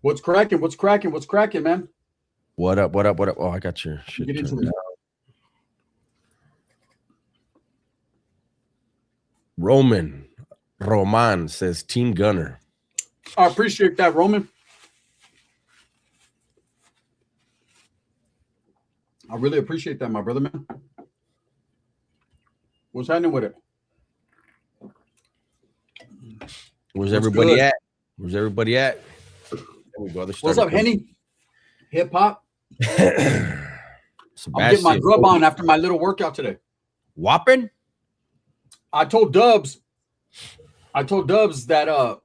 What's cracking? What's cracking? What's cracking, man? What up? What up? What up? Oh, I got your shit Get into turned it. down. Roman says Team Gunner. I appreciate that, Roman. I really appreciate that, my brother, man. What's happening with it? Where's What's everybody good? at? Where's everybody at? There we go. What's up, Henny? Hip hop. Sebastian. I'm getting my grub on after my little workout today. Whopping? I told Dubs that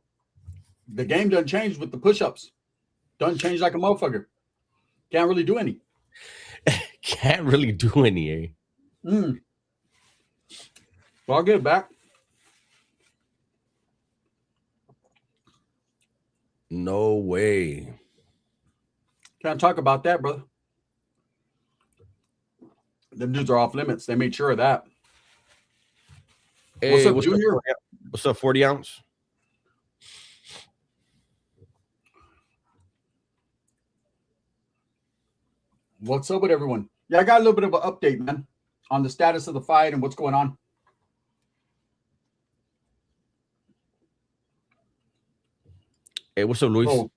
the game doesn't change with the push-ups. Doesn't change like a motherfucker. Can't really do any. Can't really do any, eh? Well, I'll get it back. No way. Can't talk about that, brother. Them dudes are off limits. They made sure of that. Hey, what's up, Junior? What's up, 40 ounce? What's up with everyone? Yeah, I got a little bit of an update, man, on the status of the fight and what's going on. Hey, what's up, Luis? Oh.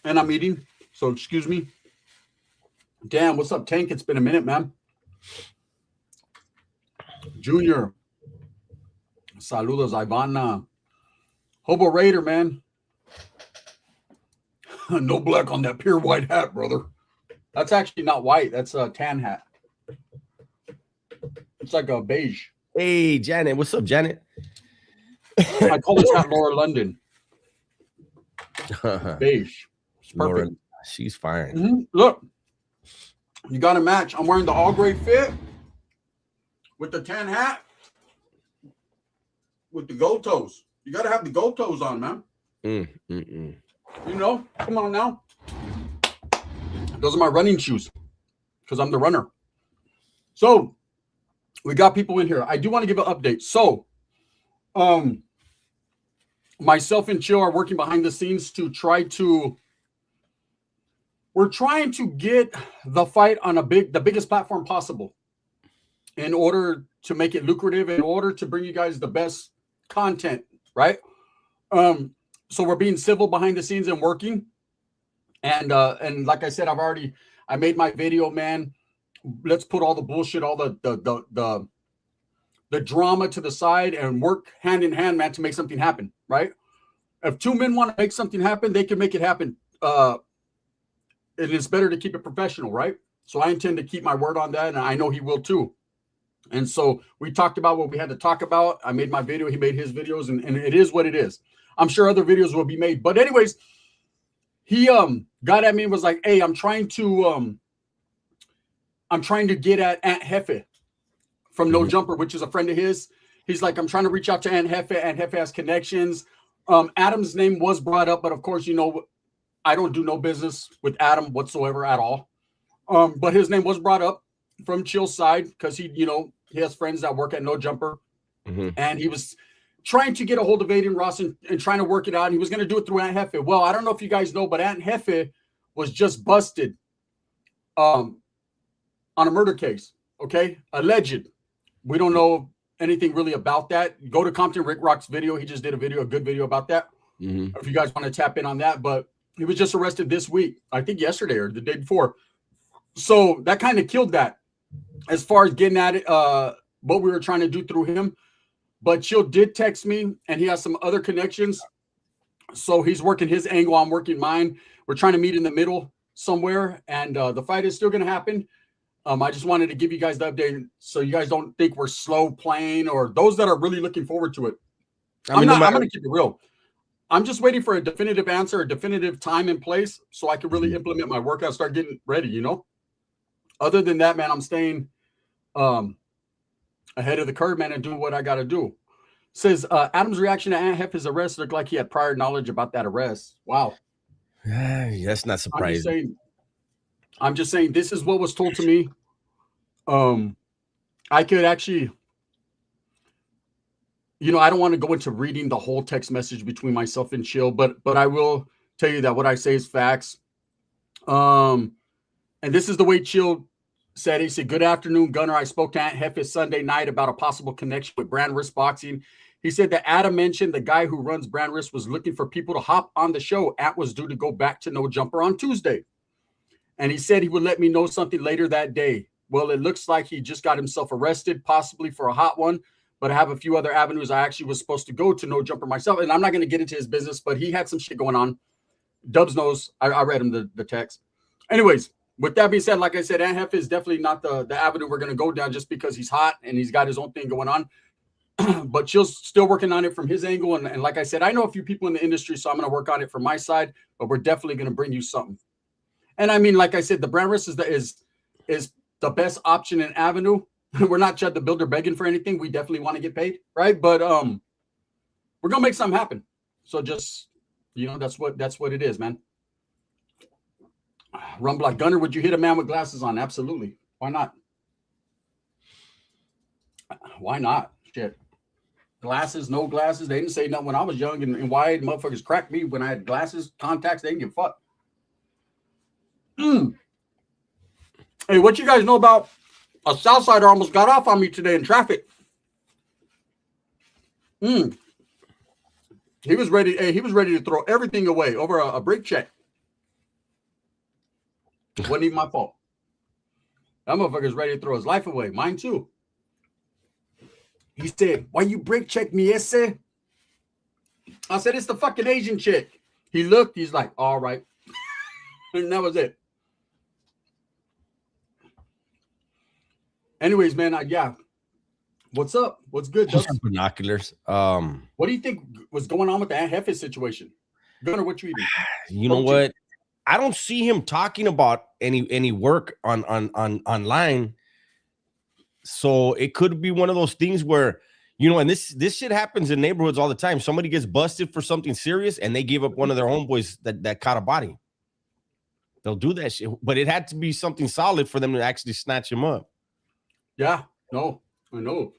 And I'm eating, so excuse me. Damn, what's up, Tank? It's been a minute, man. Junior. Saludos, Ivana. Hobo Raider, man. No black on that pure white hat, brother. That's actually not white. That's a tan hat. It's like a beige. Hey, Janet. What's up, Janet? I call this hat Laura London. Beige. It's perfect. Laura, she's fine. Mm-hmm. Look, you got a match. I'm wearing the all gray fit with the tan hat with the gold toes. You got to have the gold toes on, man. You know, come on now. Those are my running shoes because I'm the runner. So we got people in here. I do want to give an update. So myself and Chill are working behind the scenes to we're trying to get the fight on the biggest platform possible in order to make it lucrative, in order to bring you guys the best content, right? So we're being civil behind the scenes and working. And like I said, I made my video, man. Let's put all the bullshit, all the drama to the side and work hand in hand, man, to make something happen, right? If two men want to make something happen, they can make it happen. And it's better to keep it professional, right? So I intend to keep my word on that, and I know he will too. And so we talked about what we had to talk about. I made my video, he made his videos, and it is what it is. I'm sure other videos will be made. But anyways, he got at me and was like, hey, I'm trying to get at Ant Hefe from No Jumper, which is a friend of his. He's like, I'm trying to reach out to Ant Hefe. Ant Hefe has connections. Adam's name was brought up, but of course, you know, I don't do no business with Adam whatsoever at all. But his name was brought up from Chill's side because he has friends that work at No Jumper. And he was trying to get a hold of Aiden Ross and trying to work it out. And he was going to do it through Ant Hefe. Well, I don't know if you guys know, but Ant Hefe was just busted on a murder case. Okay. Alleged. We don't know anything really about that. Go to Compton Rick Rock's video. He just did a good video about that. If you guys want to tap in on that, but he was just arrested this week, I think yesterday or the day before. So that kind of killed that as far as getting at it, what we were trying to do through him. But Chill did text me, and he has some other connections. So he's working his angle. I'm working mine. We're trying to meet in the middle somewhere, and the fight is still going to happen. I just wanted to give you guys the update so you guys don't think we're slow playing, or those that are really looking forward to it. I'm going to keep it real. I'm just waiting for a definitive answer, a definitive time and place so I can really implement my workout, start getting ready, you know? Other than that, man, I'm staying ahead of the curve, man, and doing what I got to do. Says Adam's reaction to Ant Hefe's arrest looked like he had prior knowledge about that arrest. Wow. That's not surprising. I'm just saying this is what was told to me. I could actually I don't want to go into reading the whole text message between myself and Chill, but I will tell you that what I say is facts. And this is the way Chill said. He said, "Good afternoon, Gunner. I spoke to Ant Hefe Sunday night about a possible connection with Brand Risk Boxing. He said that Adam mentioned the guy who runs Brand Risk was looking for people to hop on the show. Ant was due to go back to No Jumper on Tuesday. And he said he would let me know something later that day. Well, it looks like he just got himself arrested, possibly for a hot one. But I have a few other avenues. I actually was supposed to go to No Jumper myself. And I'm not going to get into his business, but he had some shit going on. Dubs knows. I read him the text. Anyways, with that being said, like I said, Ant Hefe is definitely not the avenue we're going to go down just because he's hot and he's got his own thing going on. But Chill's still working on it from his angle. And like I said, I know a few people in the industry, so I'm going to work on it from my side. But we're definitely going to bring you something. And I mean, like I said, the Brand Risk is the best option and avenue. We're not Chad the Builder begging for anything. We definitely want to get paid, right? But we're gonna make something happen. So just that's what it is, man. Rumble like Gunner, would you hit a man with glasses on? Absolutely. Why not? Why not? Shit. Glasses, no glasses. They didn't say nothing when I was young and wide. Motherfuckers cracked me when I had glasses, contacts. They didn't give a fuck. Hey, what you guys know about a Southsider almost got off on me today in traffic? He was ready. Hey, he was ready to throw everything away over a brake check. Wasn't even my fault. That motherfucker's ready to throw his life away. Mine too. He said, "Why you brake check me, ese?" I said, "It's the fucking Asian chick." He looked. He's like, "All right," and that was it. Anyways, man, yeah. What's up? What's good? Binoculars. What do you think was going on with the Ant Hefe situation? Gunner, what you eating? You know what? I don't see him talking about any work on online. So it could be one of those things where, and this shit happens in neighborhoods all the time. Somebody gets busted for something serious and they give up one of their homeboys that caught a body. They'll do that shit, but it had to be something solid for them to actually snatch him up. Yeah, no, I know.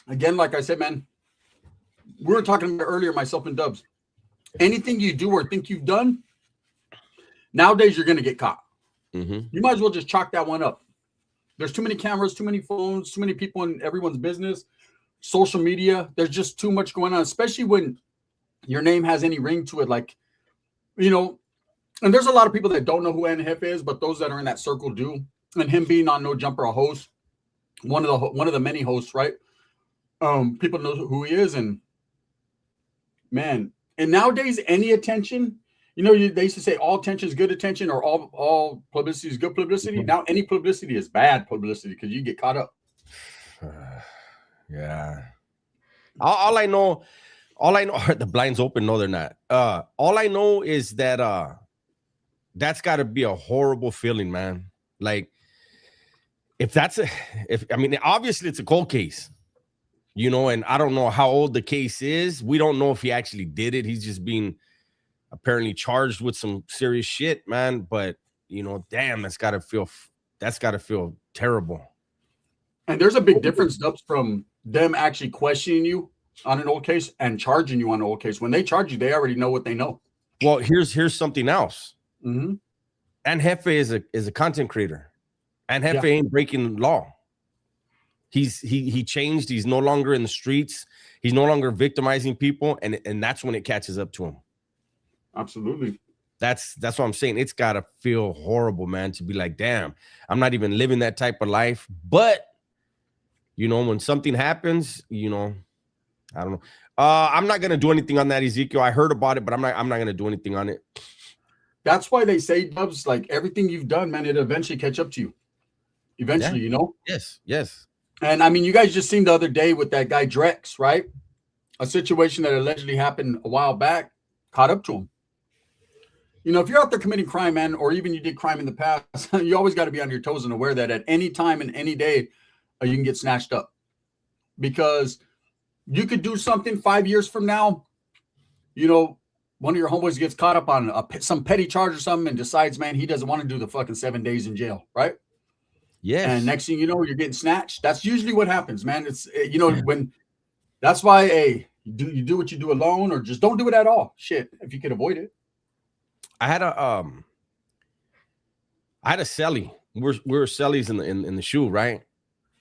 Again, like I said, man, we were talking about earlier, myself and Dubs. Anything you do or think you've done, nowadays you're going to get caught. Mm-hmm. You might as well just chalk that one up. There's too many cameras, too many phones, too many people in everyone's business, social media. There's just too much going on, especially when your name has any ring to it. Like, and there's a lot of people that don't know who Ant Hefe is, but those that are in that circle do. And him being on No Jumper, a host, one of the many hosts, right? People know who he is, and man, and nowadays any attention, they used to say all attention is good attention, or all publicity is good publicity. Mm-hmm. Now any publicity is bad publicity because you get caught up. Yeah. All I know, are the blinds open? No, they're not. All I know is that that's got to be a horrible feeling, man. Like, obviously it's a cold case, and I don't know how old the case is. We don't know if he actually did it. He's just being apparently charged with some serious shit, man. But damn, that's got to feel terrible. And there's a big difference, Dubs, from them actually questioning you on an old case and charging you on an old case. When they charge you, they already know what they know. Well, here's something else. Mm-hmm. Ant Hefe is a content creator. Ant Hefe ain't breaking law. He changed. He's no longer in the streets. He's no longer victimizing people, and that's when it catches up to him. Absolutely. That's what I'm saying. It's gotta feel horrible, man, to be like, damn, I'm not even living that type of life. But when something happens, I don't know. I'm not gonna do anything on that, Ezekiel. I heard about it, but I'm not gonna do anything on it. That's why they say, Dubs, like everything you've done, man, it'll eventually catch up to you. Eventually, Yes. And I mean, you guys just seen the other day with that guy Drex, right? A situation that allegedly happened a while back, caught up to him. If you're out there committing crime, man, or even you did crime in the past, you always got to be on your toes and aware that at any time and any day, you can get snatched up. Because you could do something 5 years from now, one of your homeboys gets caught up on some petty charge or something and decides, man, he doesn't want to do the fucking 7 days in jail, right? Yes. And next thing you know, you're getting snatched. That's usually what happens, man. It's when that's why you do what you do alone, or just don't do it at all. Shit, if you can avoid it. I had a celly. We're cellies in the shoe, right?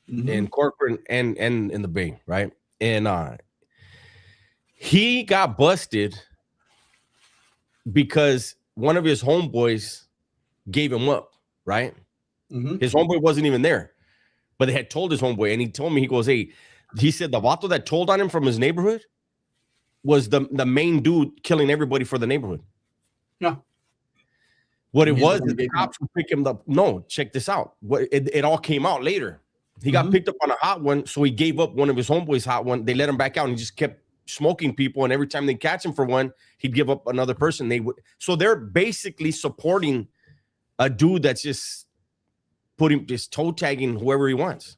Mm-hmm. In corporate and in the Bay, right? And he got busted because one of his homeboys gave him up, right? Mm-hmm. His homeboy wasn't even there, but they had told his homeboy, and he told me, he goes, hey, he said the vato that told on him from his neighborhood was the main dude killing everybody for the neighborhood. Yeah. What it was, the cops would pick him up. No, check this out. It all came out later. He got picked up on a hot one, so he gave up one of his homeboys' hot one. They let him back out, and he just kept smoking people. And every time they catch him for one, he'd give up another person. So they're basically supporting a dude that's just just toe tagging whoever he wants.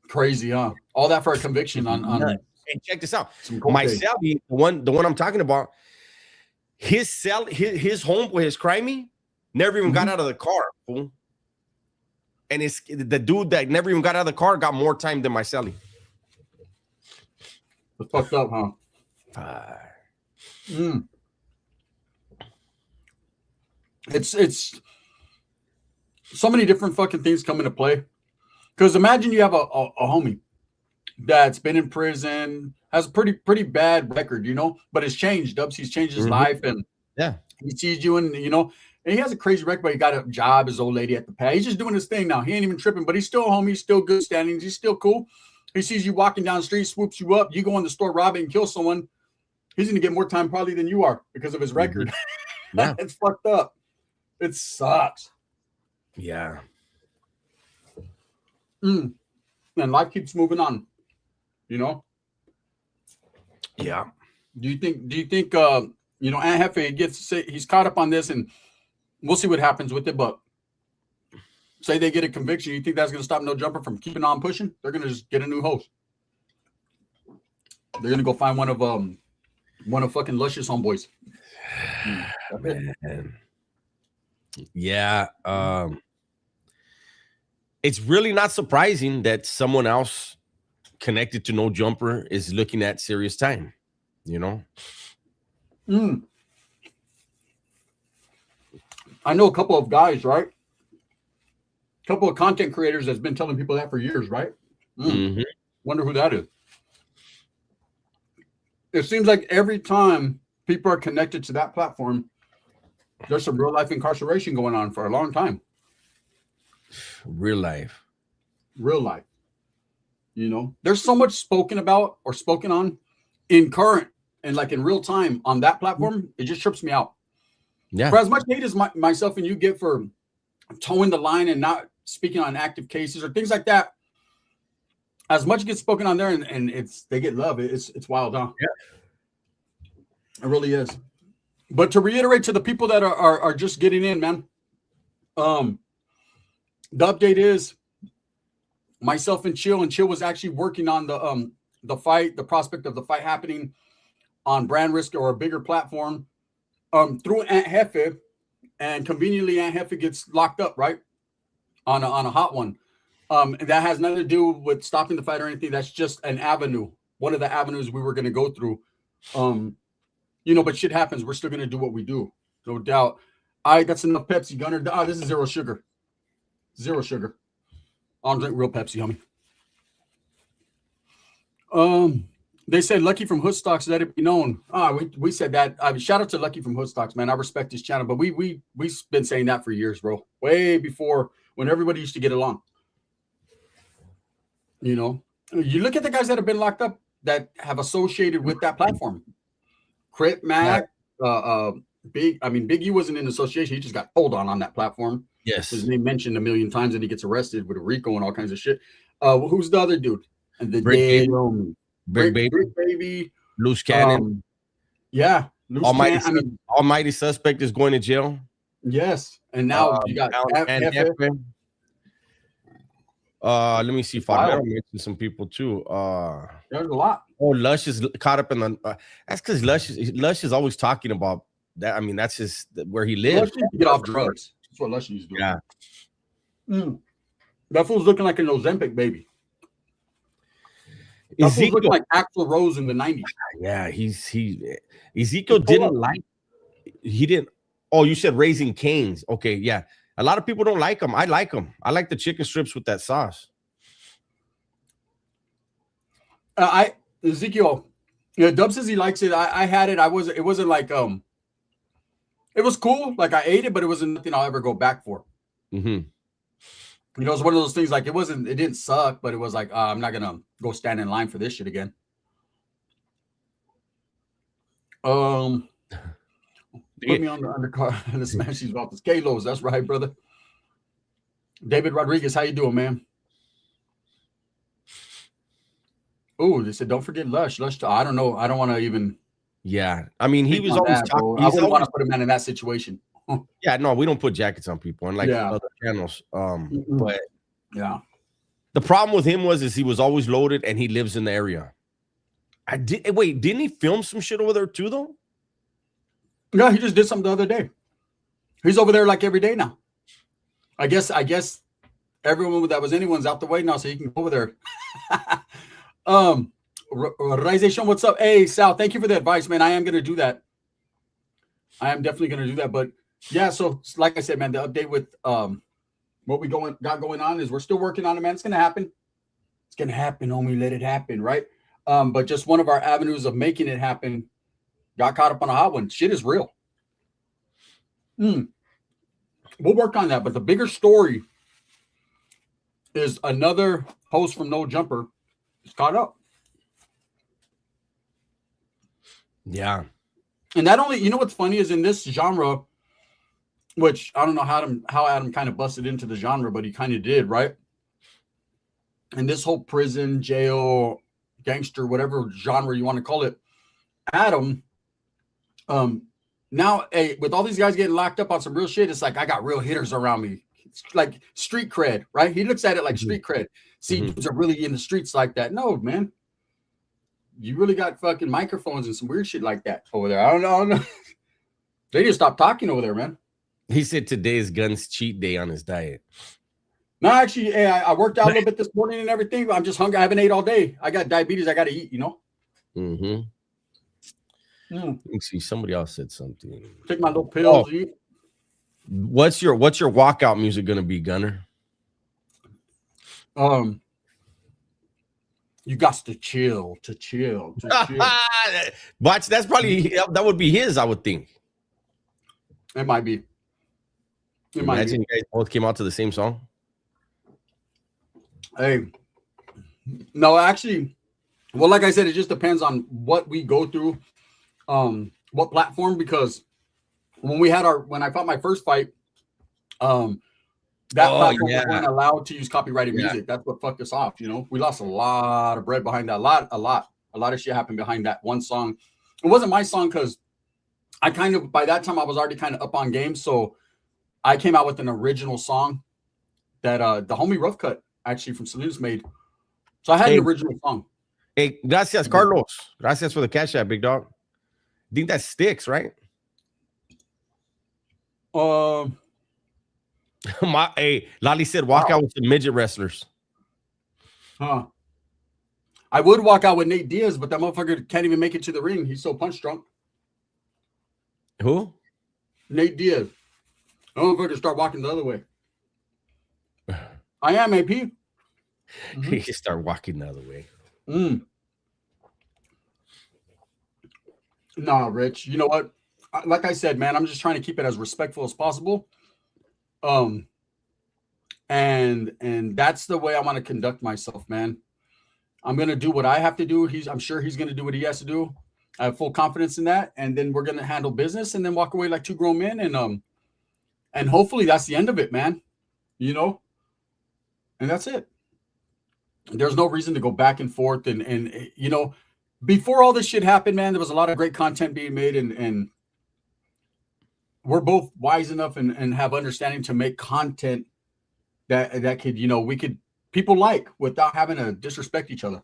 Crazy, huh? All that for a conviction on. And check this out. My celly, the one I'm talking about, his homeboy, his crimey, never even got out of the car, fool. And it's the dude that never even got out of the car got more time than my celly. It's fucked up, huh? It's so many different fucking things come into play. Because imagine you have a homie that's been in prison, has a pretty bad record, but it's changed. Dubs, he's changed his life, and he sees you, and and he has a crazy record, but he got a job, his old lady at the pad. He's just doing his thing now. He ain't even tripping, but he's still a homie, he's still good standing, he's still cool. He sees you walking down the street, swoops you up, you go in the store, rob it, and kill someone. He's gonna get more time probably than you are because of his record. Yeah. It's fucked up. It sucks. Yeah. And life keeps moving on, Yeah. Do you think Ant Hefe he's caught up on this, and we'll see what happens with it, but say they get a conviction, you think that's going to stop No Jumper from keeping on pushing? They're going to just get a new host. They're going to go find one of fucking Luscious homeboys. Man. Yeah. It's really not surprising that someone else connected to No Jumper is looking at serious time, I know a couple of guys, right? A couple of content creators that's been telling people that for years, right? Wonder who that is. It seems like every time people are connected to that platform, there's some real life incarceration going on for a long time. Real life. There's so much spoken about or spoken on in current and like in real time on that platform. It just trips me out. Yeah. For as much hate as myself and you get for towing the line and not speaking on active cases or things like that, as much gets spoken on there, and they get love. It's wild, huh? Yeah. It really is. But to reiterate to the people that are just getting in, man, the update is myself and Chill was actually working on the fight, the prospect of the fight happening on Brand Risk or a bigger platform through Ant Hefe, and conveniently Ant Hefe gets locked up, right? On a hot one. And that has nothing to do with stopping the fight or anything. That's just an avenue, one of the avenues we were going to go through. But shit happens. We're still going to do what we do. No doubt. That's enough Pepsi, Gunner. This is zero sugar. Zero sugar. I don't drink real Pepsi, homie. They said Lucky from Hoodstocks, let it be known. We said that. Shout out to Lucky from Hoodstocks, man. I respect his channel, but we've been saying that for years, bro. Way before when everybody used to get along. You look at the guys that have been locked up that have associated with that platform. Crip Mac, Big E wasn't in association. He just got pulled on that platform. Yes. His name mentioned a million times, and he gets arrested with a RICO and all kinds of shit. Who's the other dude? And the Brick Baby. Loose Cannon. Almighty Suspect is going to jail. Yes. And now you got Hefe. Let me see if I mentioned some people too. There's a lot. Oh, Lush is caught up in the. That's because Lush is always talking about that. I mean, that's just where he lives. Lush needs to get off drugs. That's what Lush needs to do. Yeah. That fool's looking like an Ozempic baby. That fool's looking like Axl Rose in the 90s. Yeah, Ezekiel didn't like. He didn't. Oh, you said Raising Cane's. Okay, yeah. A lot of people don't like them. I like them. I like the chicken strips with that sauce. Ezekiel, Dub says he likes it. I had it. It wasn't like it was cool. Like I ate it, but it wasn't nothing I'll ever go back for. Mm-hmm. You know, it's one of those things like it didn't suck, but it was like I'm not gonna go stand in line for this shit again. Put me on the undercard and the smash these off the Kalos. That's right, brother. David Rodriguez, how you doing, man? Oh, they said don't forget Lush. I don't know. I don't want to even. Yeah, I mean, he was always talking. I wouldn't want to put a man in that situation. Yeah, no, we don't put jackets on people, unlike other channels. But yeah, the problem with him is he was always loaded, and he lives in the area. Wait, didn't he film some shit over there too, though? Yeah, he just did something the other day. He's over there like every day now. I guess everyone that was anyone's out the way now, so he can go over there. Rization, what's up? Hey, Sal, thank you for the advice, man. I am going to do that. I am definitely going to do that. But yeah, so like I said, man, the update with what we got going on is we're still working on it, man. It's going to happen. It's going to happen, homie. Let it happen, right? But just one of our avenues of making it happen got caught up on a hot one. Shit is real. We'll work on that. But the bigger story is another host from No Jumper is caught up. Yeah. And not only, you know what's funny is in this genre, which I don't know how Adam kind of busted into the genre, but he kind of did, right? And this whole prison, jail, gangster, whatever genre you want to call it, Adam, now, hey, with all these guys getting locked up on some real shit, it's like I got real hitters around me. It's like street cred, right? He looks at it like street cred. See, dudes are really in the streets like that. No, man. You really got fucking microphones and some weird shit like that over there. I don't know. They just stopped talking over there, man. He said today is Gun's cheat day on his diet. No, actually, hey, I worked out a little bit this morning and everything, but I'm just hungry. I haven't ate all day. I got diabetes. I got to eat, you know? Let me see. Somebody else said something. Take my little pills. Eat. What's your walkout music going to be, Gunner? You got to chill. Watch, that's probably that would be his, I would think. It might be. Imagine you guys both came out to the same song. Hey, no, actually, well, like I said, it just depends on what we go through, what platform. Because when I fought my first fight, that platform wasn't allowed to use copyrighted music. That's what fucked us off. You know, we lost a lot of bread behind that. A lot of shit happened behind that one song. It wasn't my song because I kind of, by that time I was already kind of up on game. So I came out with an original song that the homie Rough Cut actually from Saloons made. So I had an original song. Hey, gracias, Carlos. Gracias for the cash app, big dog. I think that sticks, right? Hey, Lali said walk out with the midget wrestlers. Huh. I would walk out with Nate Diaz, but that motherfucker can't even make it to the ring. He's so punch drunk. Who? Nate Diaz. That motherfucker start walking the other way. I am AP. He start walking the other way. Nah, Rich. You know what? Like I said, man, I'm just trying to keep it as respectful as possible. And that's the way I want to conduct myself, man. I'm gonna do what I have to do. I'm sure he's gonna do what he has to do. I have full confidence in that, and then we're gonna handle business and then walk away like two grown men, and hopefully that's the end of it, man. You know, and that's it. There's no reason to go back and forth, and you know, before all this shit happened, man, there was a lot of great content being made, and we're both wise enough and have understanding to make content that could, you know, people like without having to disrespect each other.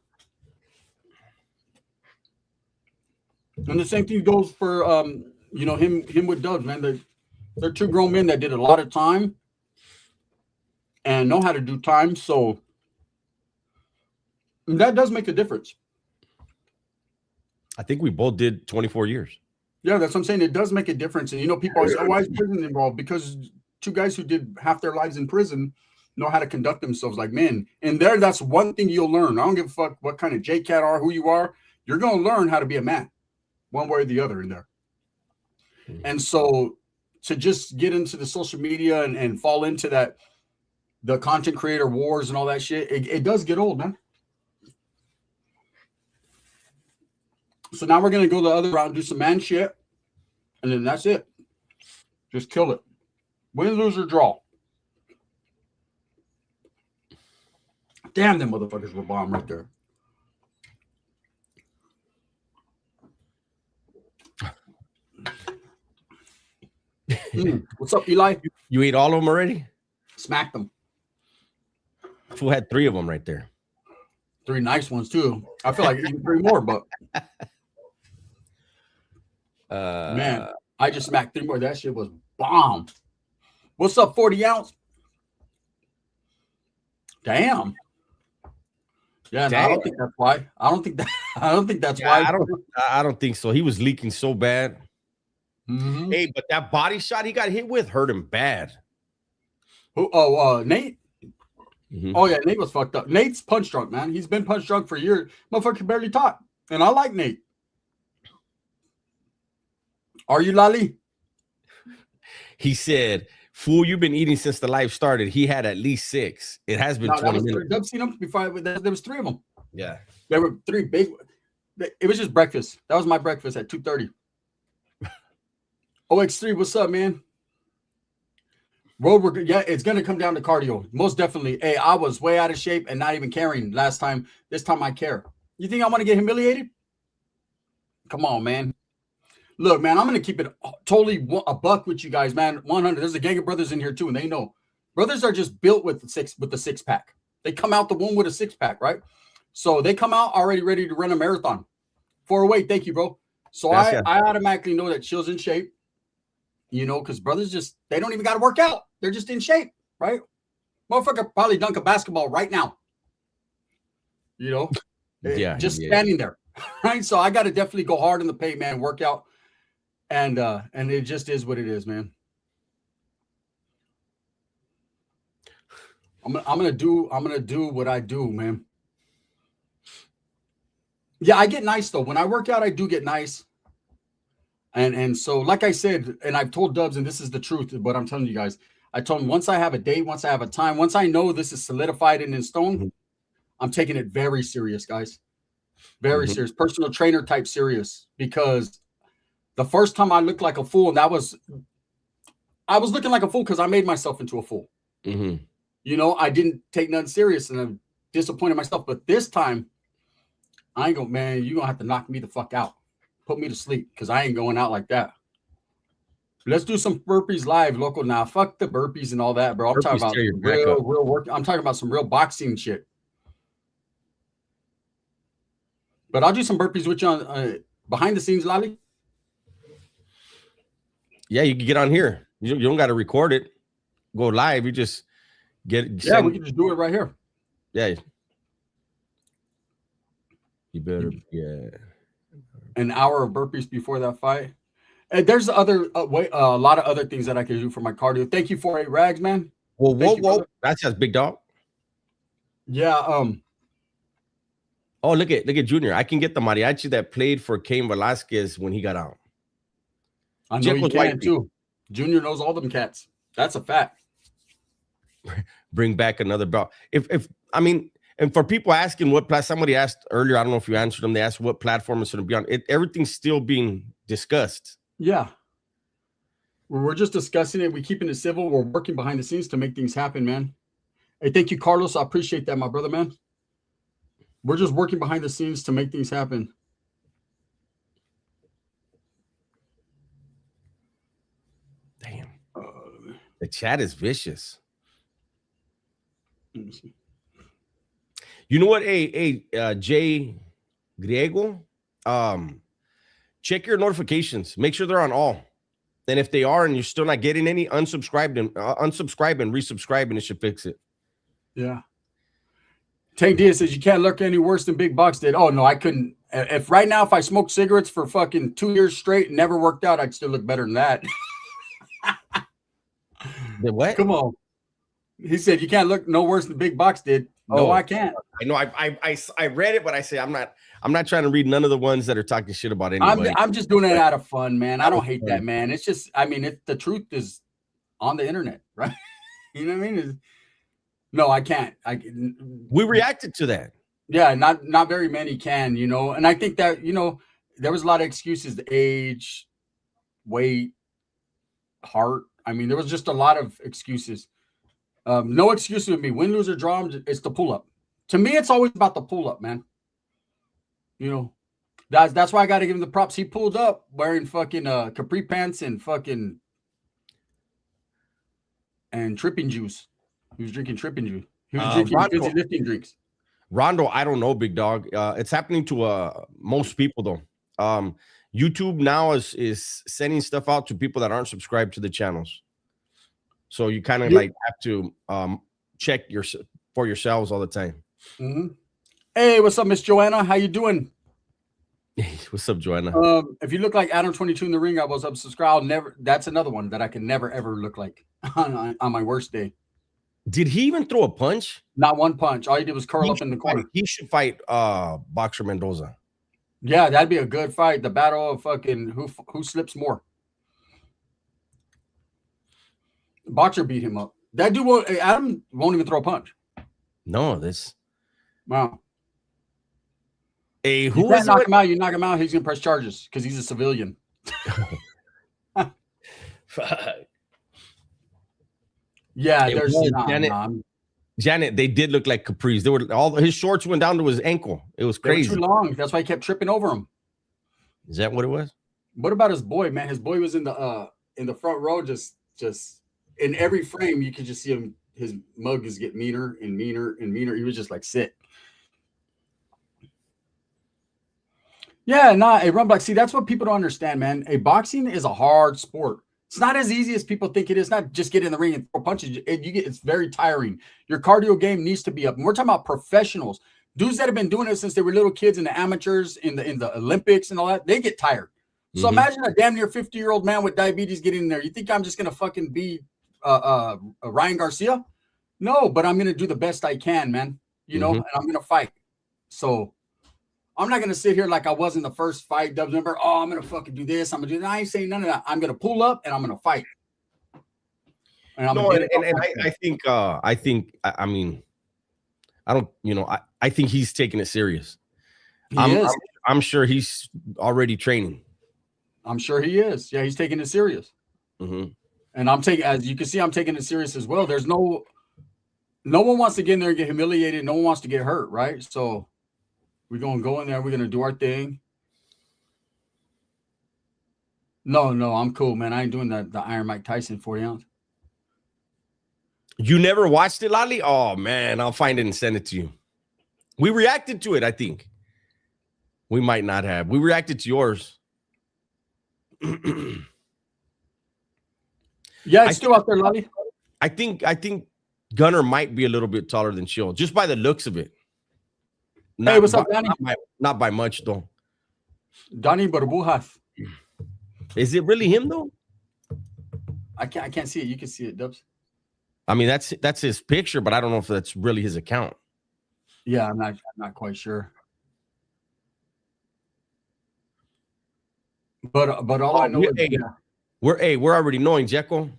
And the same thing goes for you know, him with Dubs, man. They're two grown men that did a lot of time and know how to do time. So that does make a difference. I think we both did 24 years. Yeah, that's what I'm saying. It does make a difference. And people always say, oh, why is prison involved? Because two guys who did half their lives in prison know how to conduct themselves like men. And that's one thing you'll learn. I don't give a fuck what kind of JCat are, who you are. You're going to learn how to be a man, one way or the other in there. And so to just get into the social media and fall into that, the content creator wars and all that shit, it does get old, man. So now we're going to go the other route, do some man shit, and then that's it. Just kill it. Win, lose, or draw. Damn, them motherfuckers were bomb right there. What's up, Eli? You ate all of them already? Smacked them. Fool had 3 of them right there. 3 nice ones, too. I feel like eating 3 more, but... man, I just smacked 3 more. That shit was bomb. What's up, 40 ounce? Damn. Yeah, no, I don't think that's why. I don't think that's why. I don't think so. He was leaking so bad. Hey, but that body shot he got hit with hurt him bad. Who? Oh, Nate. Oh yeah, Nate was fucked up. Nate's punch drunk, man. He's been punch drunk for years. Motherfucker barely talk, and I like Nate. Are you, Lali? He said, "Fool, you've been eating since the live started." He had at least 6. It has been 20 minutes. I've seen them before. There was 3 of them. Yeah, there were 3 big. It was just breakfast. That was my breakfast at 2:30. OX3, what's up, man? Road work, yeah, it's gonna come down to cardio, most definitely. Hey, I was way out of shape and not even caring last time. This time I care. You think I want to get humiliated? Come on, man. Look, man, I'm gonna keep it totally a buck with you guys, man. 100. There's a gang of brothers in here too, and they know brothers are just built with the 6-pack. They come out the womb with a 6-pack, right? So they come out already ready to run a marathon. 408, thank you, bro. So I automatically know that Chill's in shape. Because brothers they don't even got to work out. They're just in shape, right? Motherfucker probably dunk a basketball right now. Just standing there, right? So I got to definitely go hard in the paint, man, work out. And it just is what it is, man. I'm gonna do what I do, man. Yeah, I get nice though. When I work out, I do get nice. And so, like I said, and I've told Dubs, and this is the truth, but I'm telling you guys, I told him once I have a date, once I have a time, once I know this is solidified and in stone, I'm taking it very serious, guys. Very serious. Personal trainer type serious. Because the first time I looked like a fool, and I was looking like a fool because I made myself into a fool. I didn't take nothing serious and I'm disappointed myself. But this time, I ain't man, you're going to have to knock me the fuck out. Put me to sleep because I ain't going out like that. Let's do some burpees live, local now. Fuck the burpees and all that, bro. I'm talking about real work. I'm talking about some real boxing shit. But I'll do some burpees with you on behind the scenes, Lali. Yeah, you can get on here. You don't got to record it. Go live. You just get. Yeah, we can just do it right here. Yeah. You better. Yeah. An hour of burpees before that fight. And there's other a lot of other things that I can do for my cardio. Thank you for 8 rags, man. Whoa. That's just big dog. Yeah. Oh, look at Junior. I can get the mariachi that played for Cain Velasquez when he got out. I know you can too. Junior knows all them cats. That's a fact. Bring back another belt. And for people asking somebody asked earlier, I don't know if you answered them. They asked what platform is going to be on. Everything's still being discussed. Yeah. We're just discussing it. We're keeping it civil. We're working behind the scenes to make things happen, man. Hey, thank you, Carlos. I appreciate that, my brother, man. We're just working behind the scenes to make things happen. Damn. The chat is vicious. Let me see. You know what? Jay Griego, check your notifications. Make sure they're on all. And if they are and you're still not getting any, unsubscribe and resubscribe, and it should fix it. Yeah. Tank Diaz says you can't look any worse than Big Bucks did. Oh no, I couldn't. If right now, if I smoked cigarettes for fucking 2 years straight and never worked out, I'd still look better than that. The what? Come on. He said you can't look no worse than Big Bucks did. No, Oh. I can't. I know. I read it, but I say I'm not trying to read none of the ones that are talking shit about anybody. I'm just doing it out of fun, man. I don't hate that, man. It's just, I mean, the truth is on the internet, right? You know what I mean? No, I can't. We reacted to that. Yeah, not very many can, you know. And I think that, you know, there was a lot of excuses: the age, weight, heart. I mean, there was just a lot of excuses. No excuses with me. Win, lose, or draw. It's the pull up. To me, it's always about the pull up, man. You know, that's why I got to give him the props. He pulled up wearing fucking capri pants and fucking and tripping juice. He was drinking tripping juice. He was drinking fizzy lifting drinks. Rondo, I don't know, big dog. It's happening to most people though. YouTube now is sending stuff out to people that aren't subscribed to the channels. So you kind of like have to check for yourselves all the time. Mm-hmm. Hey, what's up, Miss Joanna? How you doing? What's up, Joanna? If you look like Adam 22 in the ring, I was subscribed. That's another one that I can never ever look like on my worst day. Did he even throw a punch? Not one punch. All he did was curl up in the corner. He should fight Boxer Mendoza. Yeah, that'd be a good fight. The battle of fucking who slips more. Boxer beat him up. That dude Adam won't even throw a punch. No, this. Wow. Hey, you can't knock him out. You knock him out, he's gonna press charges because he's a civilian. Yeah, there's Janet. They did look like capris. They were all his shorts went down to his ankle. It was crazy. Too long. That's why he kept tripping over him. Is that what it was? What about his boy, man? His boy was in the front row, just in every frame. You could just see him. His mug is getting meaner and meaner and meaner. He was just like, sit. Yeah, a run block. See, that's what people don't understand, man. A boxing is a hard sport. It's not as easy as people think it is. Not just get in the ring and throw punches. It's very tiring. Your cardio game needs to be up. And we're talking about professionals, dudes that have been doing it since they were little kids, and the amateurs in the Olympics and all that. They get tired. So imagine a damn near 50-year-old man with diabetes getting in there. You think I'm just gonna fucking be Ryan Garcia? No, but I'm gonna do the best I can, man. You know, and I'm gonna fight. So I'm not gonna sit here like I was in the first fight. Dubs number. Oh, I'm gonna fucking do this. I'm gonna do that. I ain't saying none of that. I'm gonna pull up and I'm gonna fight. And I mean, I don't. You know, I think he's taking it serious. I'm sure he's already training. I'm sure he is. Yeah, he's taking it serious. And as you can see, I'm taking it serious as well. There's no one wants to get in there and get humiliated. No one wants to get hurt, right? So we're going to go in there. We're going to do our thing. No, I'm cool, man. I ain't doing the Iron Mike Tyson 40 ounce. You never watched it, Lali? Oh, man. I'll find it and send it to you. We reacted to it, I think. We might not have. We reacted to yours. Yeah, it's still out there, Lali. I think Gunner might be a little bit taller than Chill, just by the looks of it. Hey, what's up, Donnie? Not by much, though. Donnie Burbujas. Is it really him, though? I can't see it. You can see it, Dubs. I mean, that's his picture, but I don't know if that's really his account. Yeah, I'm not quite sure. But all I know is we're already knowing, Jekyll.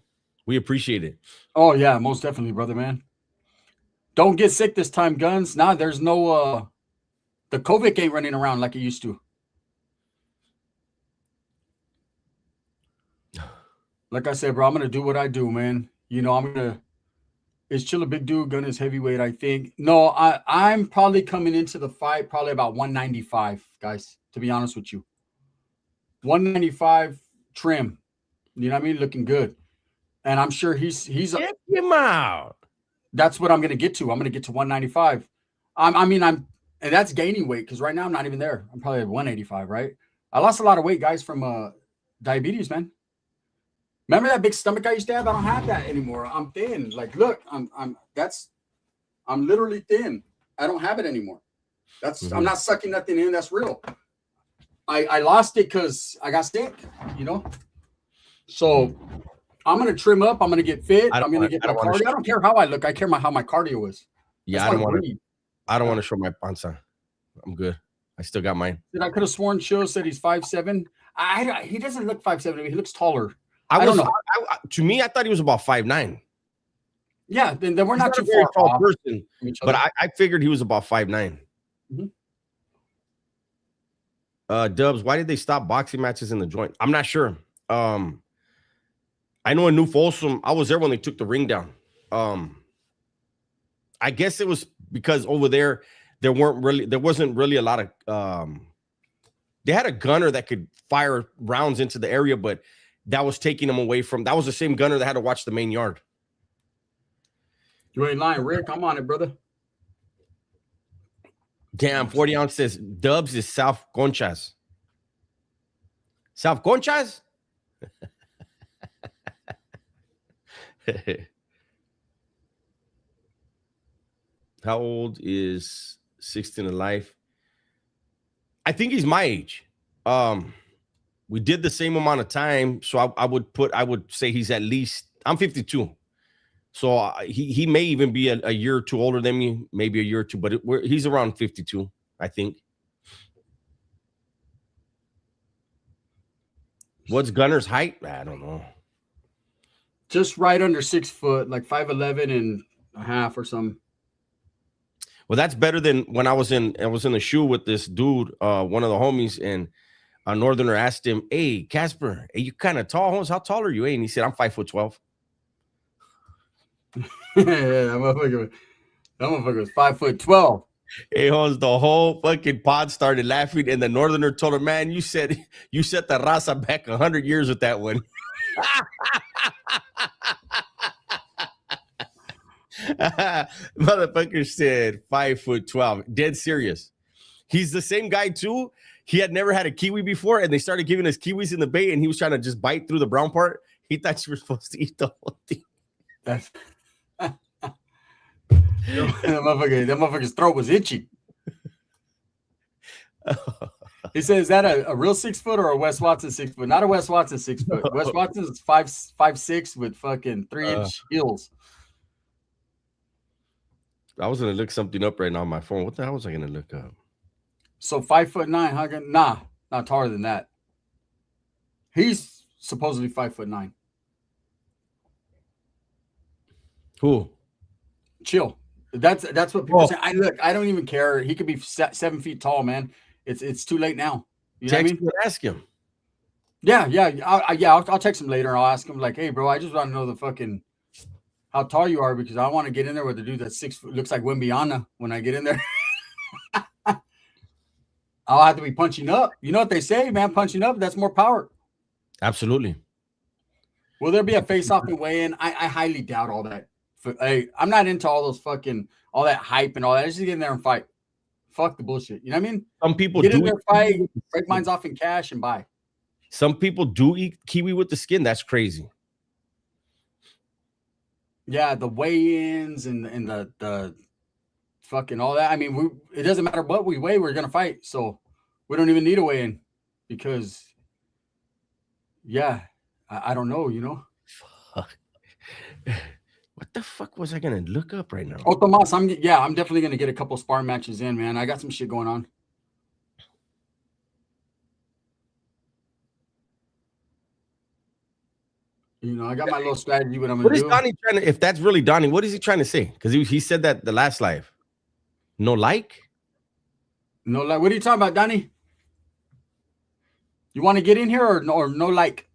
We appreciate it. Oh yeah, most definitely, brother, man. Don't get sick this time, Guns. Nah, there's no the COVID ain't running around like it used to. Like I said, bro, I'm gonna do what I do, man. You know, it's Chill a big dude, Gun is heavyweight, I think. No, I'm probably coming into the fight probably about 195, guys, to be honest with you. 195 trim. You know what I mean? Looking good. And I'm sure he's check him out. That's what I'm gonna get to. I'm gonna get to 195. And that's gaining weight because right now I'm not even there. I'm probably at 185, right? I lost a lot of weight, guys, from diabetes, man. Remember that big stomach I used to have? I don't have that anymore. I'm thin. Like, look, I'm I'm literally thin. I don't have it anymore. That's I'm not sucking nothing in. That's real. I lost it because I got sick, you know. So I'm gonna trim up. I'm gonna get fit. I'm gonna get my cardio. I don't care how I look. I care how my cardio is. Yeah, I don't want to show my panza. I'm good. I still got mine. I could have sworn Chill said he's 5'7". He doesn't look 5'7". He looks taller. I don't know. To me, I thought he was about 5'9". Yeah, then we're not too far off. Person, but I figured he was about 5'9". Dubs, why did they stop boxing matches in the joint? I'm not sure. I know in New Folsom, I was there when they took the ring down. I guess it was because over there wasn't really a lot of they had a gunner that could fire rounds into the area, but that was taking them away from, that was the same gunner that had to watch the main yard. You ain't lying, Rick. I'm on it, brother. Damn, 40 ounce says Dubs is South Conchas. South Conchas? How old is 16 alive? I think he's my age. We did the same amount of time, so I would say he's at least, I'm 52. So he may even be a year or two older than me, maybe a year or two, but he's around 52, I think. What's Gunner's height? I don't know. Just right under 6 foot, like 5'11" and a half or something. Well, that's better than when I was in the shoe with this dude, one of the homies, and a northerner asked him, "Hey, Casper, you kind of tall, Holmes? How tall are you?" And he said, "I'm 5'12". Yeah, that motherfucker was 5'12". Hey, Holmes, the whole fucking pod started laughing, and the northerner told him, "Man, you set the raza back 100 years with that one." Motherfucker said 5'12". Dead serious. He's the same guy too. He had never had a kiwi before, and they started giving us kiwis in the bay, and he was trying to just bite through the brown part. He thought you were supposed to eat the whole thing. That motherfucker's throat was itchy. He said, "Is that a real 6 foot or a Wes Watson 6 foot?" Not a Wes Watson 6 foot. Wes Watson is 5'6" with fucking 3-inch heels. I was gonna look something up right now on my phone. What the hell was I gonna look up? So 5'9", huh? Nah, not taller than that. He's supposedly 5'9". Who? Chill. That's what people say. I don't even care. He could be 7 feet tall, man. It's too late now. You know what I mean? Ask him. Yeah. I'll text him later. I'll ask him like, "Hey, bro, I just want to know the fucking how tall you are because I want to get in there with the dude that's 6 foot. Looks like Wimbiana when I get in there." I'll have to be punching up. You know what they say, man? Punching up, that's more power. Absolutely. Will there be a face-off and weigh-in? I highly doubt all that. I'm not into all that hype and all that. I just get in there and fight. Fuck the bullshit. You know what I mean? Some people get in there, fight, break mines off in cash, and buy. Some people do eat kiwi with the skin. That's crazy. Yeah, the weigh-ins and the fucking all that. I mean, it doesn't matter what we weigh, we're gonna fight. So we don't even need a weigh-in because, yeah, I don't know, you know. Fuck. What the fuck was I gonna look up right now? Oh, Tomas, I'm definitely gonna get a couple sparring matches in, man. I got some shit going on. You know, I got my little strategy. What I'm gonna do. What is Donnie trying to? If that's really Donnie, what is he trying to say? Because he said that the last live. No like. What are you talking about, Donnie? You want to get in here or no like?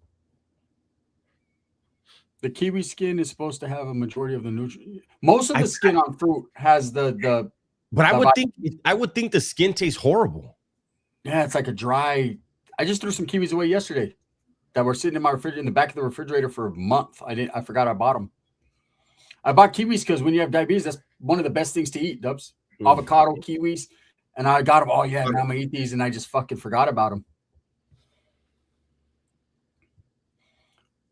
The kiwi skin is supposed to have a majority of the nutrients. Most of the skin on fruit has the. But I would think the skin tastes horrible. Yeah, it's like a dry. I just threw some kiwis away yesterday that were sitting in my refrigerator in the back of the refrigerator for a month. I forgot I bought them. I bought kiwis because when you have diabetes, that's one of the best things to eat, Dubs. Avocado, kiwis. And I got them. Oh, yeah, now I'm going to eat these. And I just fucking forgot about them.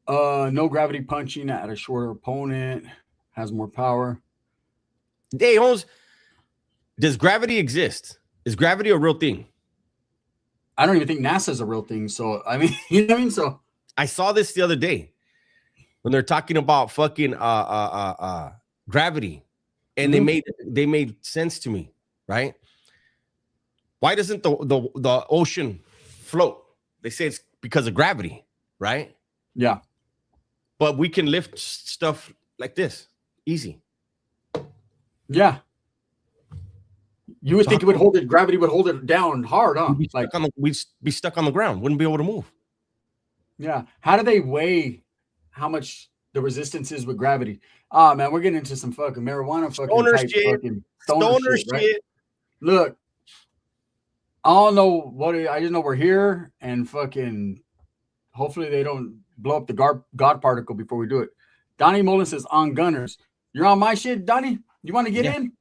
No gravity punching at a shorter opponent. Has more power. Hey, Holmes, does gravity exist? Is gravity a real thing? I don't even think NASA's a real thing. So I mean, you know what I mean? So I saw this the other day when they're talking about fucking gravity, and they made sense to me, right? Why doesn't the ocean float? They say it's because of gravity, right? yeah. But we can lift stuff like this easy. Yeah. You would think it would hold it, gravity would hold it down hard, huh? We'd be stuck on the ground, wouldn't be able to move. Yeah. How do they weigh how much the resistance is with gravity? Oh man, we're getting into some fucking marijuana Stoner type shit. fucking stoner shit, right? Look, I don't know what I just know we're here and fucking hopefully they don't blow up the God particle before we do it. Donnie Mullen says on Gunners. You're on my shit, Donnie? You want to get in?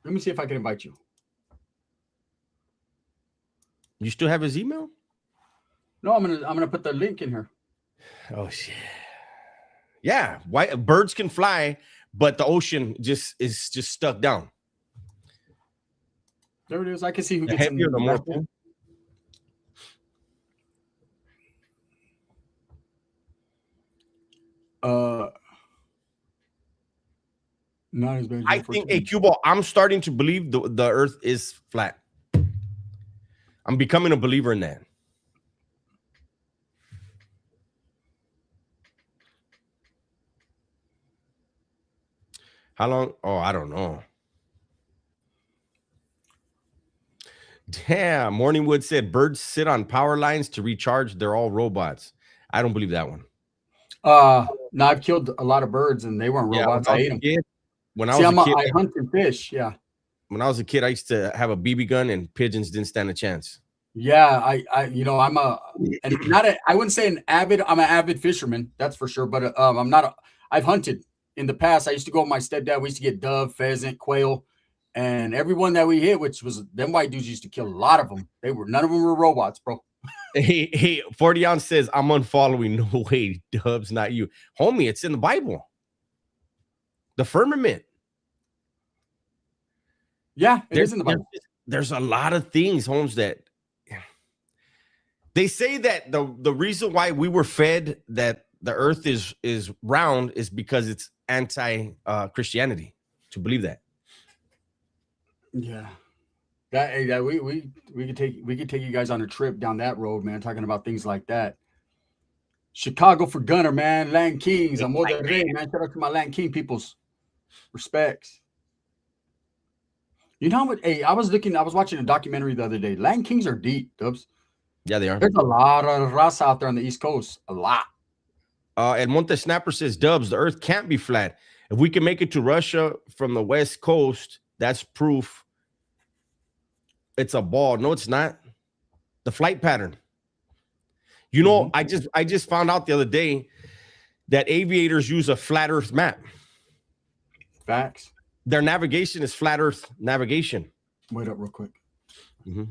Let me see if I can invite you. You still have his email? No, I'm gonna put the link in here. Oh shit. Yeah, why birds can fly, but the ocean is just stuck down. There it is. I can see who The gets heavier, in the more pull. Not as bad as I think, hey, Cuba, I'm starting to believe the earth is flat. I'm becoming a believer in that. How long? Oh, I don't know. Damn, Morningwood said birds sit on power lines to recharge. They're all robots. I don't believe that one. No, I've killed a lot of birds and they weren't robots. I ate them. When I was a kid, I hunt and fish. Yeah. When I was a kid, I used to have a BB gun and pigeons didn't stand a chance. Yeah, I wouldn't say I'm an avid fisherman, that's for sure. But I've hunted in the past. I used to go with my stepdad. We used to get dove, pheasant, quail, and everyone that we hit, which was them white dudes used to kill a lot of them. None of them were robots, bro. Hey, 40 ounce says I'm unfollowing. No way, Dubs, not you. Homie, it's in the Bible. The firmament. Yeah, it is in the Bible. There's a lot of things, Holmes, that they say that the reason why we were fed that the earth is round is because it's anti-Christianity to believe that. Yeah. We could take you guys on a trip down that road, man, talking about things like that. Chicago for Gunner, man. Land Kings. I'm more than ready, man. Shout out to my Land King peoples. Respects. You know what? Hey, I was watching a documentary the other day. Land Kings are deep, Dubs. Yeah, they are. There's a lot of raza out there on the East Coast. A lot. And Monte Snapper says, Dubs, the earth can't be flat. If we can make it to Russia from the West Coast, that's proof it's a ball. No, it's not. The flight pattern. You know, I just found out the other day that aviators use a flat earth map. Facts. Their navigation is flat earth navigation. Wait up real quick. Mm-hmm.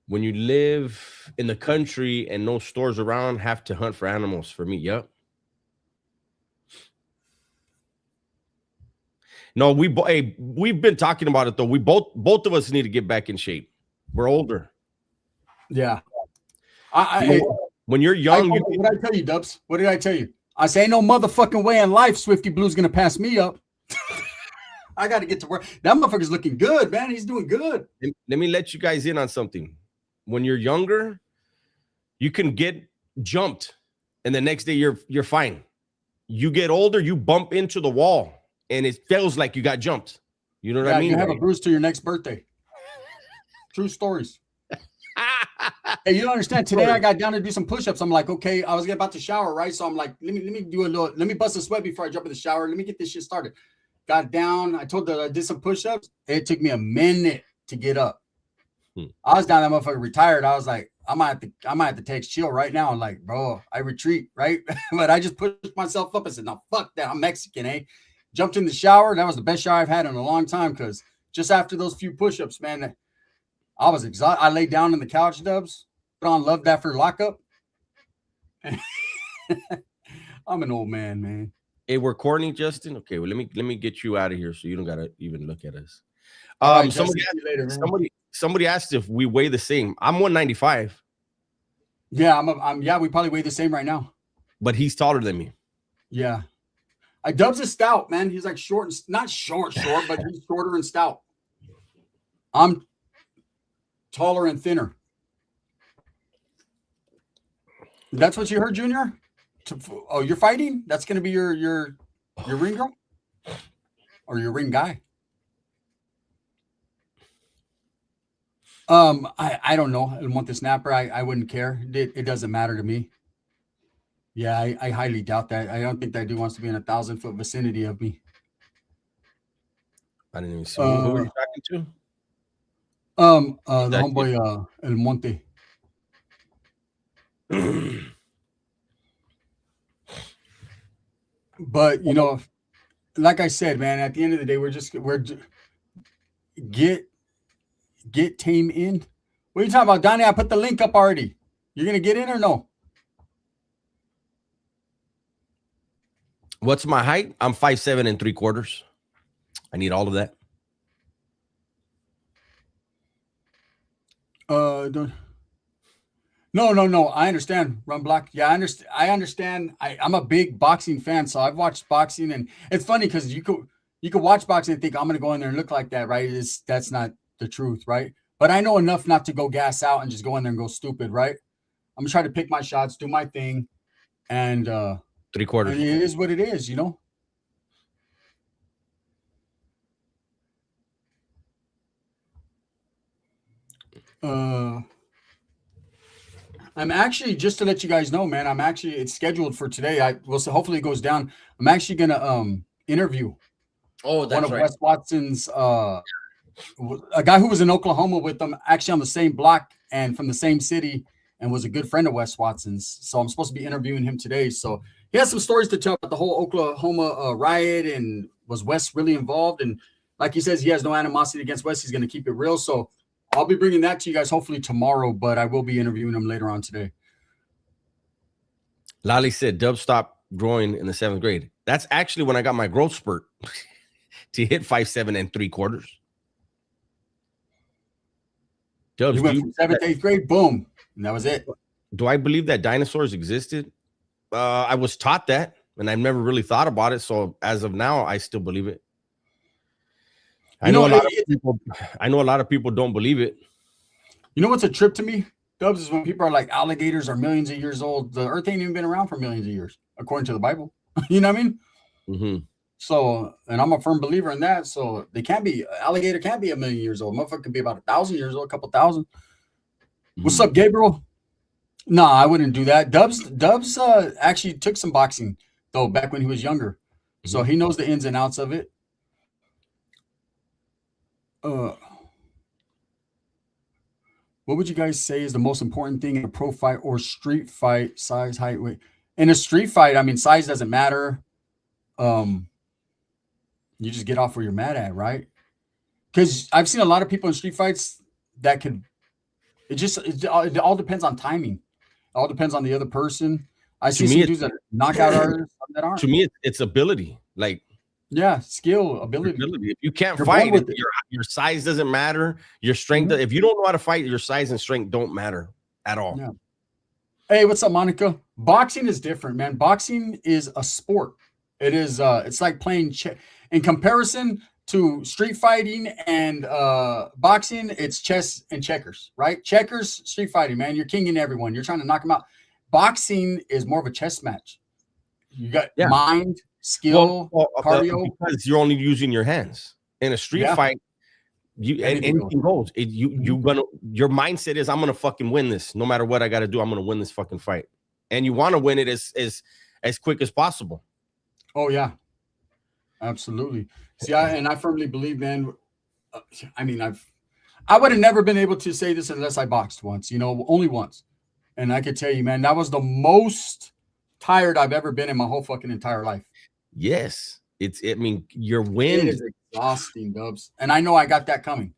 When you live in the country and no stores around, have to hunt for animals for meat. Yep. No, we've been talking about it though. We both of us need to get back in shape. We're older. Yeah. When you're young, what did I tell you, Dubs? What did I tell you? I say, ain't no motherfucking way in life Swifty Blue's gonna pass me up. I got to get to work. That motherfucker's looking good, man. He's doing good. Let me let you guys in on something. When you're younger, you can get jumped, and the next day you're fine. You get older, you bump into the wall, and it feels like you got jumped. You know what I mean? You have a bruise to your next birthday. True stories. Hey, you don't understand. Today I got down to do some push-ups. I'm like, okay, I was about to shower, right? So I'm like, let me bust a sweat before I jump in the shower. Let me get this shit started. Got down. I told her I did some push-ups. It took me a minute to get up. I was down that motherfucker retired. I was like, I might have to text Chill right now. I'm like, bro, I retreat, right? But I just pushed myself up and said, no, fuck that. I'm Mexican, eh? Jumped in the shower. That was the best shower I've had in a long time because just after those few push-ups, man, I was exhausted. I laid down on the couch, Dubs, put on Love After Lockup. I'm an old man, man. Hey, we're corny, Justin. Okay, well, let me get you out of here so you don't gotta even look at us. All right, Somebody Justin, see you later, man. somebody asked if we weigh the same. I'm 195. Yeah, yeah, we probably weigh the same right now. But he's taller than me. Yeah. Dubs is stout, man. He's like short, and not short, but he's shorter and stout. I'm taller and thinner. That's what you heard, Junior? Oh, you're fighting? That's gonna be your ring girl? Or your ring guy? I don't know. I want the snapper. I wouldn't care. It doesn't matter to me. Yeah, I highly doubt that. I don't think that dude wants to be in 1,000-foot vicinity of me. I didn't even see who are you talking to? The homeboy El Monte. But you know, like I said, man, at the end of the day, we're get tame in. What are you talking about, Donnie? I put the link up already. You're gonna get in or no? What's my height? I'm 5'7" 3/4. I need all of that. No. I understand. Run Block. Yeah, I understand. I'm a big boxing fan, so I've watched boxing, and it's funny because you could watch boxing and think I'm gonna go in there and look like that, right? That's not the truth, right? But I know enough not to go gas out and just go in there and go stupid, right? I'm gonna try to pick my shots, do my thing, and 3/4. and it is what it is, you know. I'm actually, just to let you guys know, man, it's scheduled for today. Hopefully it goes down. I'm actually gonna interview one of Wes Watson's a guy who was in Oklahoma with them, actually on the same block and from the same city, and was a good friend of Wes Watson's. So I'm supposed to be interviewing him today. So he has some stories to tell about the whole Oklahoma riot, and was Wes really involved? And like he says, he has no animosity against Wes. He's going to keep it real. So I'll be bringing that to you guys hopefully tomorrow, but I will be interviewing him later on today. Lali said Dub stopped growing in the 7th grade. That's actually when I got my growth spurt to hit 5'7" 3/4. Dubs, you went from 7th to 8th grade, boom, and that was it. Do I believe that dinosaurs existed? I was taught that, and I've never really thought about it. So as of now, I still believe it. I know a lot of people don't believe it. You know what's a trip to me, Dubs, is when people are like alligators are millions of years old. The earth ain't even been around for millions of years, according to the Bible. You know what I mean? Mm-hmm. So, and I'm a firm believer in that. So alligator can't be 1,000,000 years old. Motherfucker could be about 1,000 years old, a couple thousand. Mm-hmm. What's up, Gabriel? No, I wouldn't do that. Dubs actually took some boxing though back when he was younger. Mm-hmm. So he knows the ins and outs of it. What would you guys say is the most important thing in a pro fight or street fight? Size, height, weight. In a street fight, I mean, size doesn't matter. You just get off where you're mad at, right? Because I've seen a lot of people in street fights that could. It all depends on timing. It all depends on the other person. I see some dudes that knock out artists that aren't. To me, it's ability. Like, yeah, skill, ability. If you can't fight, your size doesn't matter. Your strength. Mm-hmm. If you don't know how to fight, your size and strength don't matter at all. Yeah. Hey, what's up, Monica? Boxing is different, man. Boxing is a sport. It is. It's like playing in comparison to street fighting and boxing. It's chess and checkers, right? Checkers, street fighting, man. You're kinging everyone. You're trying to knock them out. Boxing is more of a chess match. You got mind, skill, cardio. Because you're only using your hands. In a street fight, anything goes. Your mindset is, I'm gonna fucking win this. No matter what I got to do, I'm gonna win this fucking fight. And you want to win it as quick as possible. Oh yeah, absolutely. See, I firmly believe, man. I mean, I would have never been able to say this unless I boxed once. You know, only once. And I could tell you, man, that was the most tired I've ever been in my whole fucking entire life. Yes. I mean, your win is exhausting, Dubs. And I know I got that coming.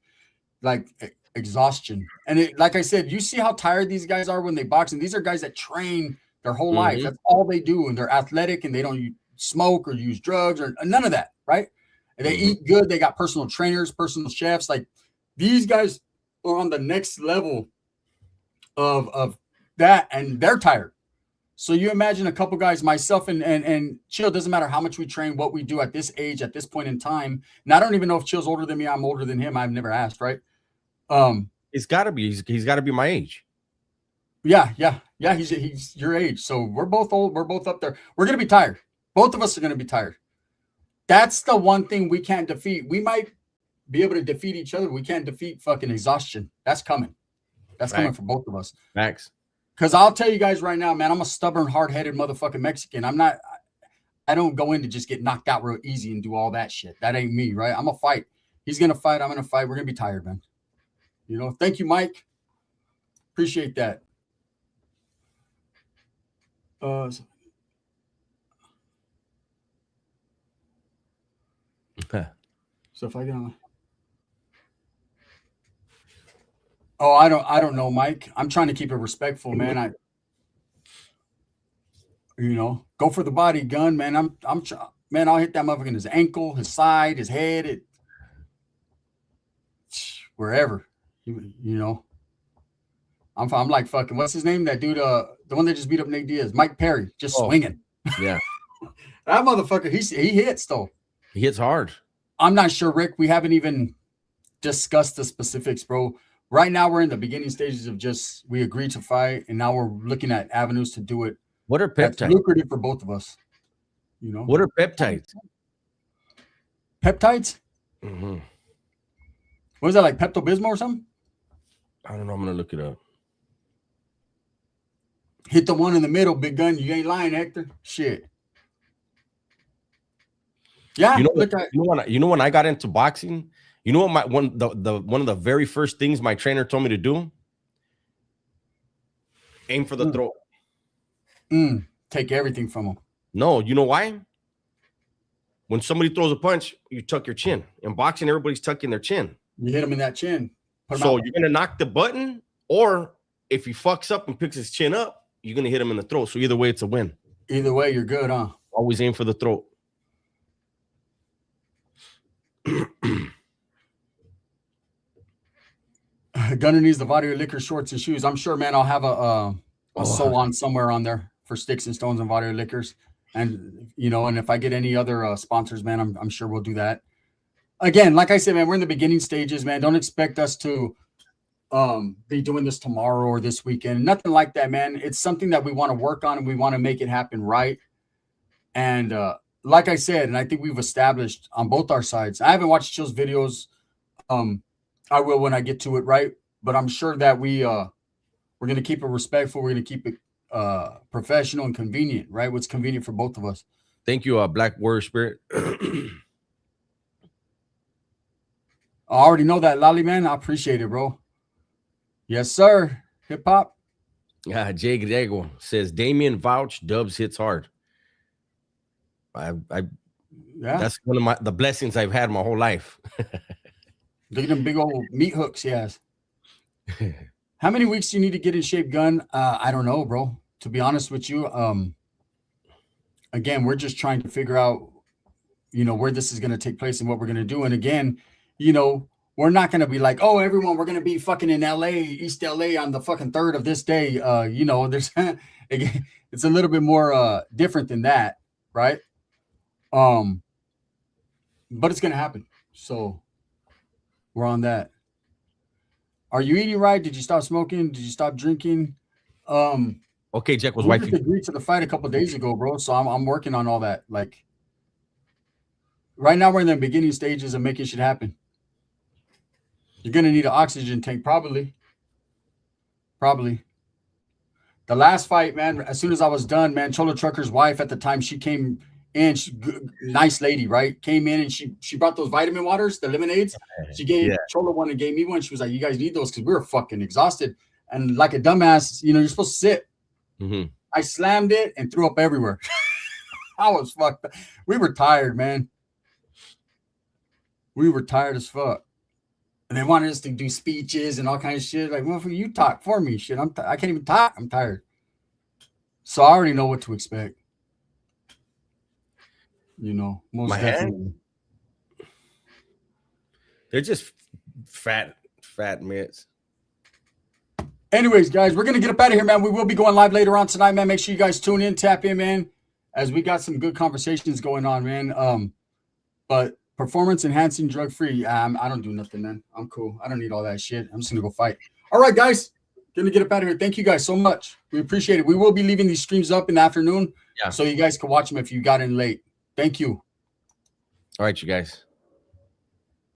Like exhaustion. And like I said, you see how tired these guys are when they box. And these are guys that train their whole life. That's all they do. And they're athletic and they don't smoke or use drugs or none of that, right? And they eat good. They got personal trainers, personal chefs. Like these guys are on the next level of that, and they're tired. So you imagine a couple guys, myself and Chill, doesn't matter how much we train, what we do at this age, at this point in time. And I don't even know if Chill's older than me. I'm older than him. I've never asked, right? It's gotta be, he's gotta be my age. Yeah. He's your age. So we're both old. We're both up there. We're gonna be tired. Both of us are gonna be tired. That's the one thing we can't defeat. We might be able to defeat each other. We can't defeat fucking exhaustion. That's coming. That's coming for both of us. Max. Because I'll tell you guys right now, man, I'm a stubborn, hard-headed motherfucking Mexican. I don't go in to just get knocked out real easy and do all that shit. That ain't me, right? I'm a fight. He's gonna fight. I'm gonna fight. We're gonna be tired, man. You know, thank you, Mike. Appreciate that. So if I get on. Oh, I don't know, Mike. I'm trying to keep it respectful, man. Go for the body gun, man. Man, I'll hit that motherfucker in his ankle, his side, his head, wherever. I'm like fucking, what's his name? That dude, the one that just beat up Nate Diaz, Mike Perry, just swinging. Yeah. That motherfucker, he hits though. He hits hard. I'm not sure, Rick. We haven't even discussed the specifics, bro. Right now, we're in the beginning stages of we agreed to fight, and now we're looking at avenues to do it. What are peptides? That's lucrative for both of us. What are peptides? Peptides? What is that, like Pepto-Bismol or something? I don't know. I'm gonna look it up. Hit the one in the middle, big gun. You ain't lying, Hector. Shit. Yeah. You know when I got into boxing, you know what one of the very first things my trainer told me to do? Aim for the throat. Take everything from him. No, you know why? When somebody throws a punch, you tuck your chin. In boxing, everybody's tucking their chin. You hit him in that chin. So you're gonna knock the button, or if he fucks up and picks his chin up, you're gonna hit him in the throat. So either way, it's a win. Either way, you're good, huh? Always aim for the throat. Gunner needs the Vadio liquor shorts and shoes. I'm sure, man. I'll have a sew on somewhere on there for Sticks and Stones and Vadio liquors, and and if I get any other sponsors, man, I'm sure we'll do that. Again, like I said, man, we're in the beginning stages, man. Don't expect us to be doing this tomorrow or this weekend. Nothing like that, man. It's something that we want to work on and we want to make it happen right. And like I said, and I think we've established on both our sides. I haven't watched Chill's videos. I will when I get to it, right? But I'm sure that we're going to keep it respectful. We're going to keep it professional and convenient, right? What's convenient for both of us. Thank you, Black Warrior Spirit. I already know that, Lolly, man. I appreciate it, bro. Yes, sir. Hip hop. Yeah, Jay Grego says Damien vouch Dubs hits hard. That's one of the blessings I've had my whole life. Look at them big old meat hooks he has. How many weeks do you need to get in shape, Gun? I don't know, bro. To be honest with you, again, we're just trying to figure out, where this is going to take place and what we're going to do. And again, we're not going to be like, oh, everyone, we're going to be fucking in LA, East LA on the fucking 3rd of this day. There's again, it's a little bit more different than that, right? But it's going to happen. So we're on that. Are you eating right? Did you stop smoking? Did you stop drinking? Okay, Jack was wifey. Agreed to the fight a couple of days ago, bro. So I'm working on all that. Like right now, we're in the beginning stages of making shit happen. You're gonna need an oxygen tank, probably. The last fight, man. As soon as I was done, man, Cholo Trucker's wife at the time, she came in. Nice lady, right? Came in and she brought those vitamin waters, the lemonades. She gave Cholo one and gave me one. She was like, "You guys need those because we were fucking exhausted." And like a dumbass, you're supposed to sit. I slammed it and threw up everywhere. I was fucked up. We were tired, man. We were tired as fuck. And they wanted us to do speeches and all kinds of shit. Like, well, you talk for me, shit. I can't even talk. I'm tired. So I already know what to expect. You know, most My definitely. hand? They're just fat mitts. Anyways, guys, we're gonna get up out of here, man. We will be going live later on tonight, man. Make sure you guys tune in, tap in, man, as we got some good conversations going on, man. But performance enhancing, drug free. I don't do nothing, man. I'm cool. I don't need all that shit. I'm just gonna go fight. All right, guys, gonna get up out of here. Thank you guys so much. We appreciate it. We will be leaving these streams up in the afternoon, so you guys can watch them if you got in late. Thank you. All right, you guys.